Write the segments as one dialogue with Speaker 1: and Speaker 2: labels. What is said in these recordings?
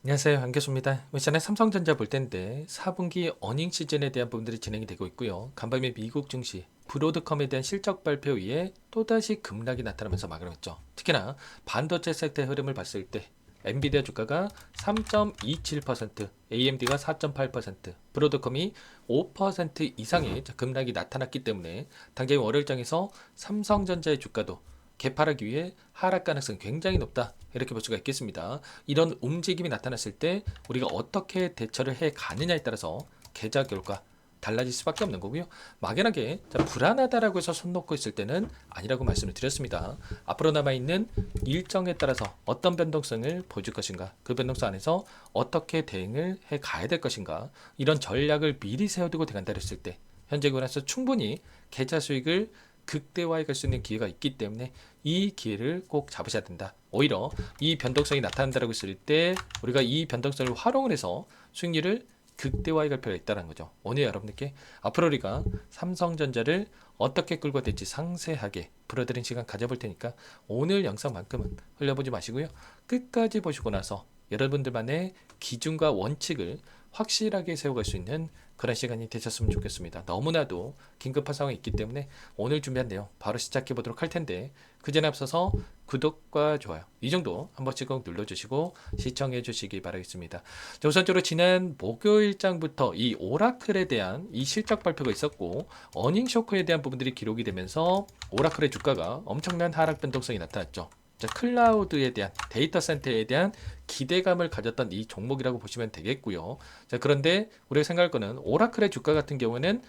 Speaker 1: 안녕하세요. 안교수입니다. 이번에 삼성전자 볼 텐데 4분기 어닝 시즌에 대한 부분들이 진행이 되고 있고요. 간밤에 미국 증시 브로드컴에 대한 실적 발표 이후에 또다시 급락이 나타나면서 막으렸죠. 특히나 반도체 섹터의 흐름을 봤을 때 엔비디아 주가가 3.27%, AMD가 4.8%, 브로드컴이 5% 이상의 급락이 나타났기 때문에 당장 월요일장에서 삼성전자의 주가도 개파하기 위해 하락 가능성이 굉장히 높다. 이렇게 볼 수가 있겠습니다. 이런 움직임이 나타났을 때 우리가 어떻게 대처를 해 가느냐에 따라서 계좌 결과 달라질 수밖에 없는 거고요. 막연하게 불안하다라고 해서 손 놓고 있을 때는 아니라고 말씀을 드렸습니다. 앞으로 남아있는 일정에 따라서 어떤 변동성을 보여줄 것인가, 그 변동성 안에서 어떻게 대응을 해 가야 될 것인가, 이런 전략을 미리 세워두고 대간다를 했을 때 현재 권에서 충분히 계좌 수익을 극대화해 갈 수 있는 기회가 있기 때문에 이 기회를 꼭 잡으셔야 된다. 오히려 이 변동성이 나타난다고 했을 때 우리가 이 변동성을 활용을 해서 수익률을 극대화해 갈 필요가 있다는 거죠. 오늘 여러분들께 앞으로 우리가 삼성전자를 어떻게 끌고 될지 상세하게 풀어드린 시간 가져볼 테니까 오늘 영상만큼은 흘려보지 마시고요. 끝까지 보시고 나서 여러분들만의 기준과 원칙을 확실하게 세워갈 수 있는 그런 시간이 되셨으면 좋겠습니다. 너무나도 긴급한 상황이 있기 때문에 오늘 준비한 내용 바로 시작해 보도록 할 텐데 그 전에 앞서서 구독과 좋아요 이 정도 한 번씩 꼭 눌러주시고 시청해 주시기 바라겠습니다. 자, 우선적으로 지난 목요일장부터 이 오라클에 대한 이 실적 발표가 있었고 어닝 쇼크에 대한 부분들이 기록이 되면서 오라클의 주가가 엄청난 하락 변동성이 나타났죠. 자, 클라우드에 대한 데이터 센터에 대한 기대감을 가졌던 이 종목이라고 보시면 되겠고요. 자, 그런데 우리가 생각할 거는 오라클의 주가 같은 경우는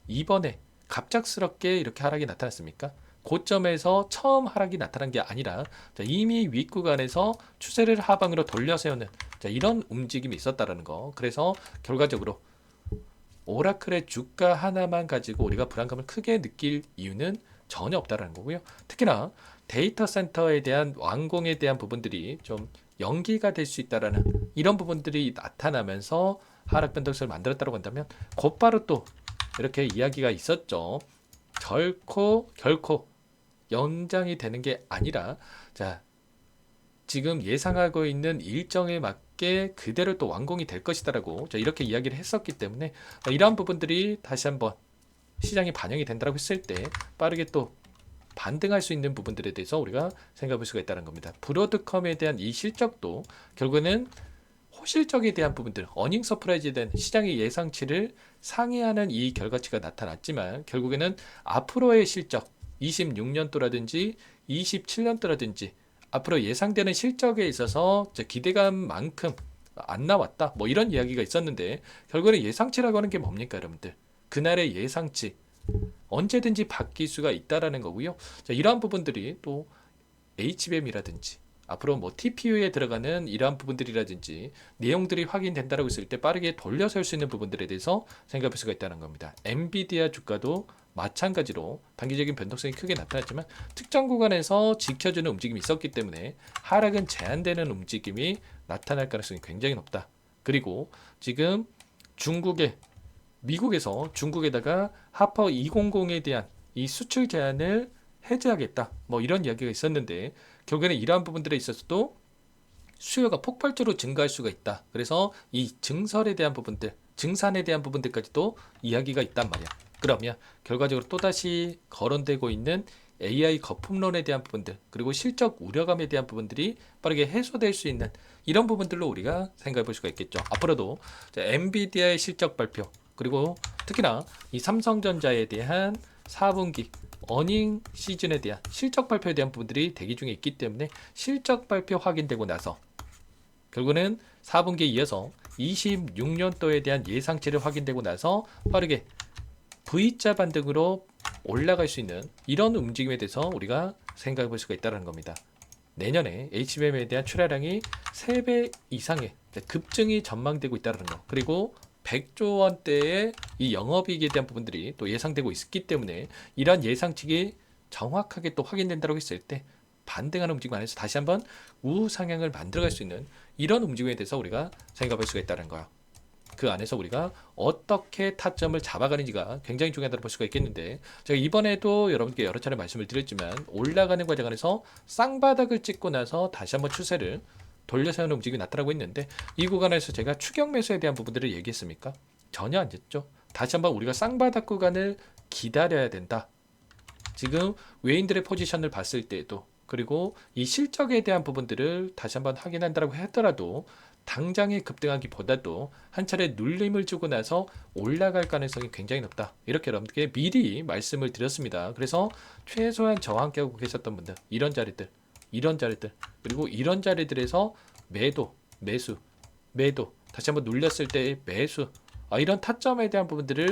Speaker 1: 이번에 갑작스럽게 이렇게 하락이 나타났습니까? 고점에서 처음 하락이 나타난 게 아니라 자, 이미 윗구간에서 추세를 하방으로 돌려 세우는 자, 이런 움직임이 있었다라는 거. 그래서 결과적으로 오라클의 주가 하나만 가지고 우리가 불안감을 크게 느낄 이유는 전혀 없다라는 거고요. 특히나 데이터 센터에 대한 완공에 대한 부분들이 좀 연기가 될 수 있다라는 이런 부분들이 나타나면서 하락 변동성을 만들었다고 한다면 곧바로 또 이렇게 이야기가 있었죠. 결코 연장이 되는 게 아니라 자, 지금 예상하고 있는 일정에 맞게 그대로 또 완공이 될 것이다라고 이렇게 이야기를 했었기 때문에 이러한 부분들이 다시 한번 시장에 반영이 된다고 했을 때 빠르게 또 반등할 수 있는 부분들에 대해서 우리가 생각해 볼 수가 있다는 겁니다. 브로드컴에 대한 이 실적도 결국에는 호실적에 대한 부분들, 어닝 서프라이즈에 대한 시장의 예상치를 상회하는 이 결과치가 나타났지만 결국에는 앞으로의 실적, 26년도라든지 27년도라든지 앞으로 예상되는 실적에 있어서 기대감만큼 안 나왔다. 뭐 이런 이야기가 있었는데 결국에는 예상치라고 하는 게 뭡니까, 여러분들? 그날의 예상치 언제든지 바뀔 수가 있다라는 거고요. 자, 이러한 부분들이 또 HBM이라든지 앞으로 뭐 TPU에 들어가는 이러한 부분들이라든지 내용들이 확인된다라고 했을 때 빠르게 돌려설 수 있는 부분들에 대해서 생각할 수가 있다는 겁니다. 엔비디아 주가도 마찬가지로 단기적인 변동성이 크게 나타났지만 특정 구간에서 지켜주는 움직임이 있었기 때문에 하락은 제한되는 움직임이 나타날 가능성이 굉장히 높다. 그리고 지금 중국의 미국에서 중국에다가 하퍼 200에 대한 이 수출 제한을 해제하겠다. 뭐 이런 이야기가 있었는데 결국에는 이러한 부분들에 있어서도 수요가 폭발적으로 증가할 수가 있다. 그래서 이 증설에 대한 부분들, 증산에 대한 부분들까지도 이야기가 있단 말이야. 그러면 결과적으로 또다시 거론되고 있는 AI 거품론에 대한 부분들, 그리고 실적 우려감에 대한 부분들이 빠르게 해소될 수 있는 이런 부분들로 우리가 생각해 볼 수가 있겠죠. 앞으로도 엔비디아의 실적 발표, 그리고 특히나 이 삼성전자에 대한 4분기 어닝 시즌에 대한 실적 발표에 대한 부분들이 대기 중에 있기 때문에 실적 발표 확인되고 나서 결국은 4분기에 이어서 26년도에 대한 예상치를 확인되고 나서 빠르게 V자 반등으로 올라갈 수 있는 이런 움직임에 대해서 우리가 생각해 볼 수가 있다는 겁니다. 내년에 HBM에 대한 출하량이 3배 이상의 급증이 전망되고 있다는 거. 그리고 100조 원대의 이 영업이익에 대한 부분들이 또 예상되고 있기 때문에 이러한 예상치가 정확하게 또 확인된다고 했을 때 반등하는 움직임 안에서 다시 한번 우상향을 만들어갈 수 있는 이런 움직임에 대해서 우리가 생각할 수가 있다는 거야. 그 안에서 우리가 어떻게 타점을 잡아가는지가 굉장히 중요하다고 볼 수가 있겠는데 제가 이번에도 여러분께 여러 차례 말씀을 드렸지만 올라가는 과정 안에서 쌍바닥을 찍고 나서 다시 한번 추세를 돌려서 하는 움직임이 나타나고 있는데 이 구간에서 제가 추격 매수에 대한 부분들을 얘기했습니까? 전혀 안 됐죠. 다시 한번 우리가 쌍바닥 구간을 기다려야 된다. 지금 외인들의 포지션을 봤을 때에도 그리고 이 실적에 대한 부분들을 다시 한번 확인한다고 하더라도 당장에 급등하기보다도 한 차례 눌림을 주고 나서 올라갈 가능성이 굉장히 높다. 이렇게 여러분들께 미리 말씀을 드렸습니다. 그래서 최소한 저와 함께 하고 계셨던 분들 이런 자리들 그리고 이런 자리들에서 매도 매수 매도 다시 한번 눌렸을 때 매수 이런 타점에 대한 부분들을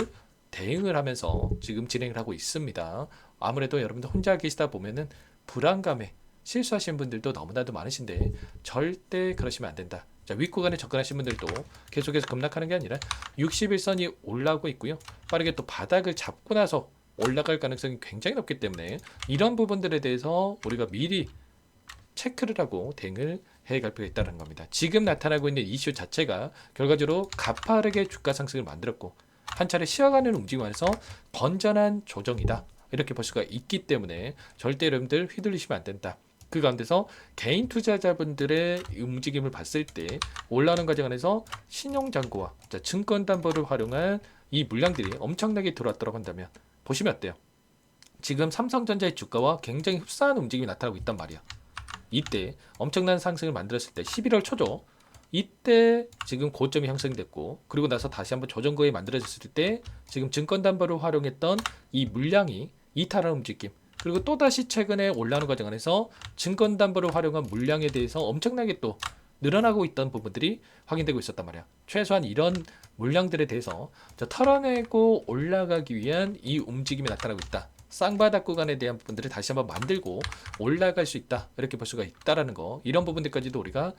Speaker 1: 대응을 하면서 지금 진행을 하고 있습니다. 아무래도 여러분들 혼자 계시다 보면은 불안감에 실수하시는 분들도 너무나도 많으신데 절대 그러시면 안 된다. 자, 윗구간에 접근하신 분들도 계속해서 급락하는 게 아니라 61선이 올라오고 있고요. 빠르게 또 바닥을 잡고 나서 올라갈 가능성이 굉장히 높기 때문에 이런 부분들에 대해서 우리가 미리 체크를 하고 대응을 해갈 필요가 있다는 겁니다. 지금 나타나고 있는 이슈 자체가 결과적으로 가파르게 주가 상승을 만들었고 한 차례 쉬어가는 움직임 안에서 건전한 조정이다. 이렇게 볼 수가 있기 때문에 절대 여러분들 휘둘리시면 안 된다. 그 가운데서 개인 투자자분들의 움직임을 봤을 때 올라오는 과정 안에서 신용잔고와 증권담보를 활용한 이 물량들이 엄청나게 들어왔다고 한다면 보시면 어때요? 지금 삼성전자의 주가와 굉장히 흡사한 움직임이 나타나고 있단 말이야. 이때 엄청난 상승을 만들었을 때 11월 초죠. 이때 지금 고점이 형성됐고 그리고 나서 다시 한번 조정거에 만들어졌을 때 지금 증권담보를 활용했던 이 물량이 이탈하는 움직임 그리고 또다시 최근에 올라오는 과정 안에서 증권담보를 활용한 물량에 대해서 엄청나게 또 늘어나고 있던 부분들이 확인되고 있었단 말이야. 최소한 이런 물량들에 대해서 털어내고 올라가기 위한 이 움직임이 나타나고 있다. 쌍바닥 구간에 대한 부분들을 다시 한번 만들고 올라갈 수 있다. 이렇게 볼 수가 있다라는 거. 이런 부분들까지도 우리가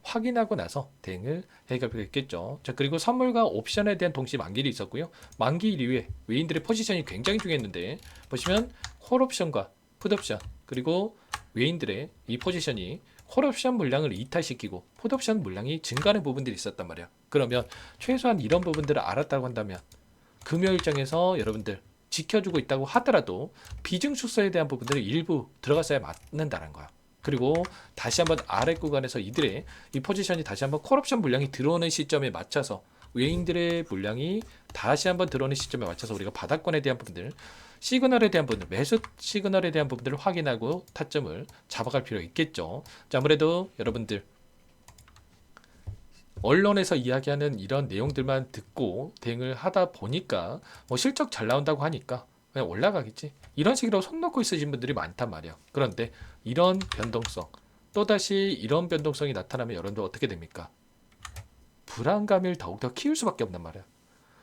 Speaker 1: 확인하고 나서 대응을 해갈 필요가 있겠죠. 자, 그리고 선물과 옵션에 대한 동시 만기일이 있었고요. 만기일 이후에 외인들의 포지션이 굉장히 중요했는데 보시면 콜옵션과 풋옵션 그리고 외인들의 이 포지션이 콜옵션 물량을 이탈시키고 풋옵션 물량이 증가하는 부분들이 있었단 말이야. 그러면 최소한 이런 부분들을 알았다고 한다면 금요일장에서 여러분들 지켜주고 있다고 하더라도 비중 축소에 대한 부분들을 일부 들어갔어야 맞는다는 거야. 그리고 다시 한번 아래 구간에서 이들의 이 포지션이 다시 한번 콜옵션 물량이 들어오는 시점에 맞춰서 외인들의 물량이 다시 한번 들어오는 시점에 맞춰서 우리가 바닥권에 대한 부분들 시그널에 대한 부분들 매수 시그널에 대한 부분들을 확인하고 타점을 잡아갈 필요가 있겠죠. 자, 아무래도 여러분들 언론에서 이야기하는 이런 내용들만 듣고 대응을 하다 보니까 뭐 실적 잘 나온다고 하니까 그냥 올라가겠지. 이런 식으로 손 놓고 있으신 분들이 많단 말이야. 그런데 이런 변동성, 또다시 이런 변동성이 나타나면 여러분들 어떻게 됩니까? 불안감을 더욱더 키울 수밖에 없단 말이야.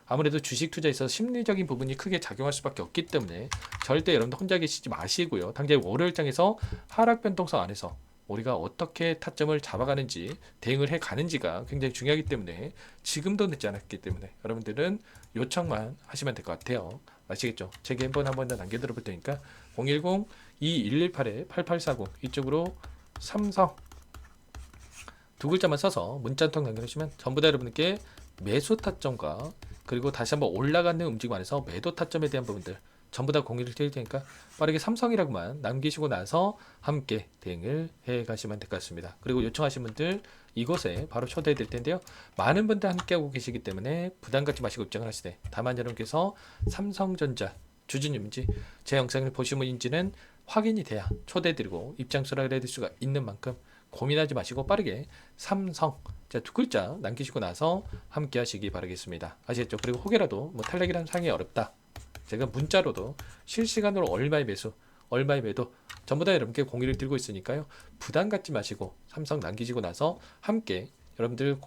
Speaker 1: 아무래도 주식 투자에 있어서 심리적인 부분이 크게 작용할 수밖에 없기 때문에 절대 여러분들 혼자 계시지 마시고요. 당장 월요일장에서 하락 변동성 안에서 우리가 어떻게 타점을 잡아가는지 대응을 해가는지가 굉장히 중요하기 때문에 지금도 늦지 않았기 때문에 여러분들은 요청만 하시면 될 것 같아요. 아시겠죠? 제게 한번 더 남겨드려 볼 테니까 010-2118-8840 이쪽으로 삼성 두 글자만 써서 문자 한 통 남겨주시면 전부 다 여러분께 매수 타점과 그리고 다시 한번 올라가는 움직임 안에서 매도 타점에 대한 부분들 전부 다 공유를 드릴 테니까 빠르게 삼성이라고만 남기시고 나서 함께 대응을 해 가시면 될 것 같습니다. 그리고 요청하신 분들 이곳에 바로 초대해 드릴 텐데요. 많은 분들 함께하고 계시기 때문에 부담 갖지 마시고 입장을 하시되 다만 여러분께서 삼성전자 주주님인지 제 영상을 보신 분인지는 확인이 돼야 초대해 드리고 입장 수락을 해드릴 수가 있는 만큼 고민하지 마시고 빠르게 삼성 두 글자 남기시고 나서 함께 하시기 바라겠습니다. 아시겠죠? 그리고 혹여라도 뭐 탈락이라는 상황이 어렵다. 제가 문자로도 실시간으로 얼마의 매수, 얼마의 매도 전부 다 여러분께 공유를 드리고 있으니까요. 부담 갖지 마시고 삼성 남기시고 나서 함께 여러분들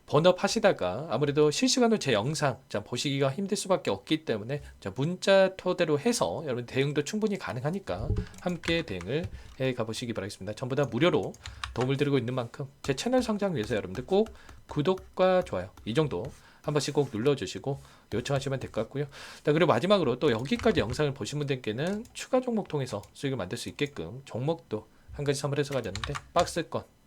Speaker 1: 번업 하시다가 아무래도 실시간으로 제 영상 보시기가 힘들 수밖에 없기 때문에 문자 토대로 해서 여러분 대응도 충분히 가능하니까 함께 대응을 해 가보시기 바라겠습니다. 전부 다 무료로 도움을 드리고 있는 만큼 제 채널 성장 위해서 여러분들 꼭 구독과 좋아요 이 정도 한 번씩 꼭 눌러주시고 요청하시면 될 것 같고요. 그리고 마지막으로 또 여기까지 영상을 보신 분들께는 추가 종목 통해서 수익을 만들 수 있게끔 종목도 한 가지 선물해서 가졌는데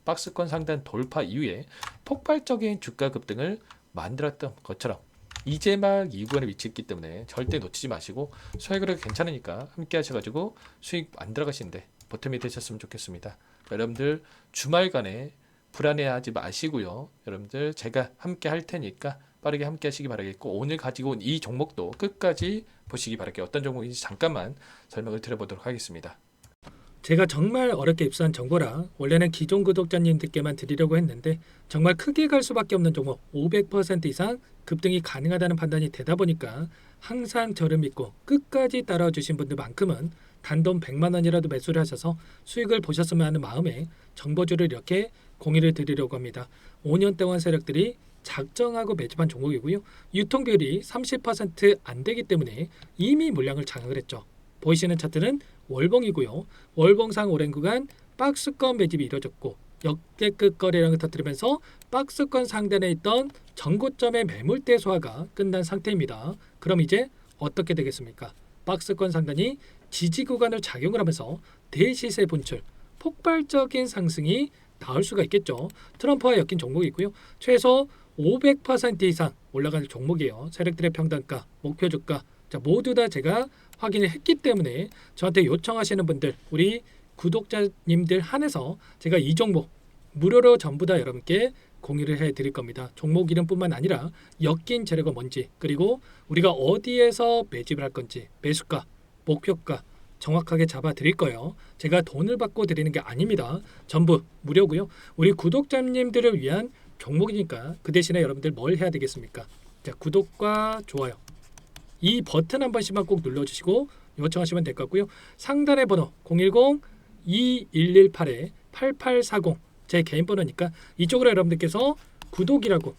Speaker 1: 박스권 상단 돌파 이후에 폭발적인 주가 급등을 만들었던 것처럼 이제 막 이 구간에 위치했기 때문에 절대 놓치지 마시고 수익으로 괜찮으니까 함께 하셔가지고 수익 만들어 가시는데 보탬이 되셨으면 좋겠습니다. 여러분들 주말간에 불안해하지 마시고요. 여러분들 제가 함께 할 테니까 빠르게 함께 하시기 바라겠고, 오늘 가지고 온 이 종목도 끝까지 보시기 바랄게요. 어떤 종목인지 잠깐만 설명을 드려보도록 하겠습니다. 제가 정말 어렵게 입수한 정보라 원래는 기존 구독자님들께만 드리려고 했는데 정말 크게 갈 수밖에 없는 종목 500% 이상 급등이 가능하다는 판단이 되다 보니까 항상 저를 믿고 끝까지 따라와 주신 분들만큼은 단돈 100만 원이라도 매수를 하셔서 수익을 보셨으면 하는 마음에 정보주를 이렇게 공유를 드리려고 합니다. 5년 동안 세력들이 작정하고 매집한 종목이고요. 유통 비율이 30%안 되기 때문에 이미 물량을 장악을 했죠. 보이시는 차트는 월봉이고요. 월봉상 오랜 구간 박스권 매집이 이루어졌고 역대급 거래량을 터뜨리면서 박스권 상단에 있던 전고점의 매물대 소화가 끝난 상태입니다. 그럼 이제 어떻게 되겠습니까? 박스권 상단이 지지 구간을 작용을 하면서 대시세 분출, 폭발적인 상승이 나올 수가 있겠죠. 트럼프와 엮인 종목이고요. 최소 500% 이상 올라가는 종목이에요. 세력들의 평단가, 목표 주가 모두 다 제가 확인을 했기 때문에 저한테 요청하시는 분들, 우리 구독자님들 한해서 제가 이 종목 무료로 전부 다 여러분께 공유를 해드릴 겁니다. 종목 이름뿐만 아니라 엮인 재료가 뭔지, 그리고 우리가 어디에서 매집을 할 건지, 매수가, 목표가 정확하게 잡아 드릴 거예요. 제가 돈을 받고 드리는 게 아닙니다. 전부 무료고요. 우리 구독자님들을 위한 종목이니까 그 대신에 여러분들 뭘 해야 되겠습니까? 자, 구독과 좋아요 이 버튼 한 번씩만 꼭 눌러주시고 요청하시면 될 것 같고요. 상단의 번호 010-2118-8840 제 개인 번호니까 이쪽으로 여러분들께서 구독이라고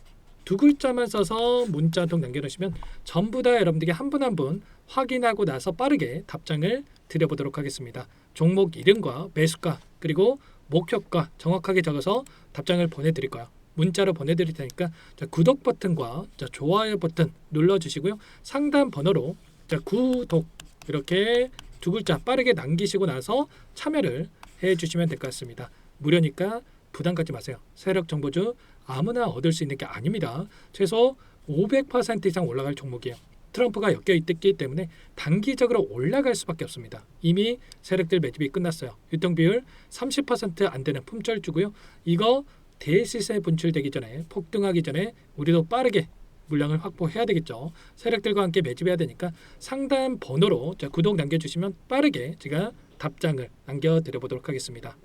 Speaker 1: 두 글자만 써서 문자 한 통 남겨놓으시면 전부 다 여러분들께 한 분 한 분 확인하고 나서 빠르게 답장을 드려보도록 하겠습니다. 종목 이름과 매수가 그리고 목표가 정확하게 적어서 답장을 보내드릴 거예요. 문자로 보내드릴 테니까 구독 버튼과 좋아요 버튼 눌러주시고요. 상단 번호로 구독 이렇게 두 글자 빠르게 남기시고 나서 참여를 해주시면 될 것 같습니다. 무료니까 부담 갖지 마세요. 세력 정보주 아무나 얻을 수 있는 게 아닙니다. 최소 500% 이상 올라갈 종목이에요. 트럼프가 엮여 있기 때문에 단기적으로 올라갈 수밖에 없습니다. 이미 세력들 매집이 끝났어요. 유통 비율 30%안 되는 품절주고요. 이거 대시세 분출되기 전에 폭등하기 전에 우리도 빠르게 물량을 확보해야 되겠죠. 세력들과 함께 매집해야 되니까 상단 번호로 구독 남겨주시면 빠르게 제가 답장을 남겨드려 보도록 하겠습니다.